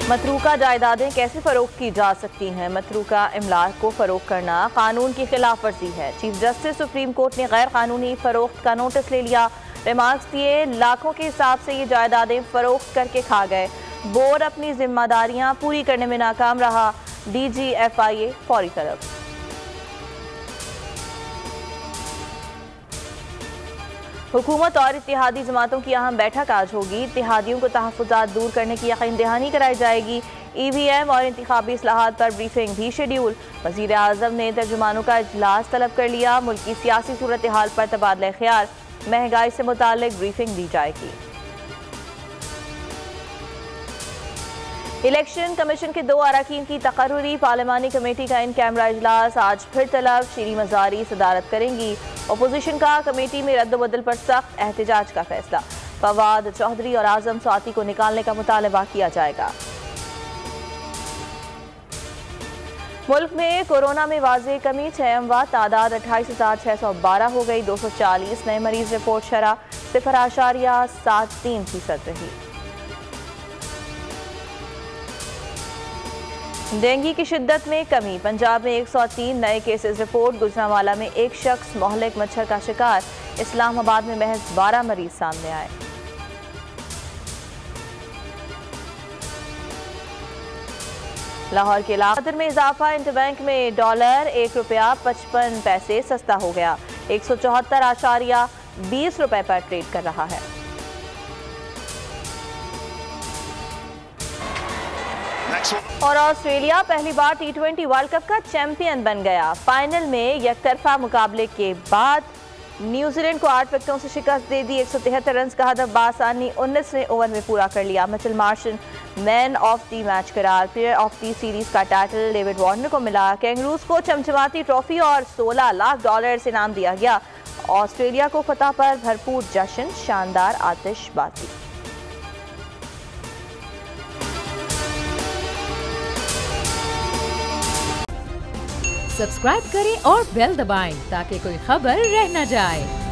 मतरूका जायदादें कैसे फरोख्त की जा सकती हैं? मतरूका इमलाक को फरोख्त करना कानून की खिलाफ वर्जी है। चीफ जस्टिस सुप्रीम कोर्ट ने गैर कानूनी फरोख्त का नोटिस ले लिया। रिमार्क्स दिए, लाखों के हिसाब से ये जायदादें फरोख्त करके खा गए। बोर्ड अपनी जिम्मेदारियां पूरी करने में नाकाम रहा। DGFIA फौरी तलब। हुकूमत और इत्तेहादी जमातों की अहम बैठक आज होगी। इत्तेहादियों को तहफ़्फ़ुज़ात दूर करने की यकीन दहानी कराई जाएगी। EVM और इंतखाबी इस्लाहात पर ब्रीफिंग भी शेड्यूल। वज़ीर आज़म ने तर्जुमानों का इजलास तलब कर लिया। मुल्क की सियासी सूरत हाल पर तबादला ख्याल, महंगाई से मुताल्लिक ब्रीफिंग दी जाएगी। इलेक्शन कमीशन के 2 अरकान की तकर्रुरी पार्लिमानी कमेटी का इन कैमरा इजलास आज फिर तलब। शीरी मज़ारी सदारत करेंगी। अपोजिशन का कमेटी में रद्द-बदल पर सख्त एहतजाज का फैसला। फवाद चौधरी और आजम स्वाति को निकालने का मुतालबा किया जाएगा। मुल्क में कोरोना में वाज़ेह कमी, 6 अमवात, तादाद 28,612 हो गई। 240 नए मरीज रिपोर्ट शरह 0.73% रही। डेंगू की शिद्दत में कमी, पंजाब में 103 नए केसेस रिपोर्ट। गुजरांवाला में एक शख्स मोहलिक मच्छर का शिकार। इस्लामाबाद में महज 12 मरीज सामने आए। लाहौर के इलाके में इजाफा, इंटरबैंक में डॉलर ₹1.55 सस्ता हो गया। 174.20 रुपए पर ट्रेड कर रहा है। और ऑस्ट्रेलिया पहली बार T20 वर्ल्ड कप का चैंपियन बन गया। फाइनल में यकतरफा मुकाबले के बाद न्यूजीलैंड को 8 विकेटों से शिकस्त दे दी। 173 रन का हदफ बासानी 19वें ओवर में पूरा कर लिया। Mitchell Marsh man of the match करार। प्लेयर ऑफ द सीरीज का टाइटल डेविड वार्नर को मिला। कैंगरूज को चमचमाती ट्रॉफी और $16 लाख से इनाम दिया गया। ऑस्ट्रेलिया को फतह पर भरपूर जश्न, शानदार आतिशबाजी। सब्सक्राइब करें और बेल दबाएं ताकि कोई खबर रह न जाए।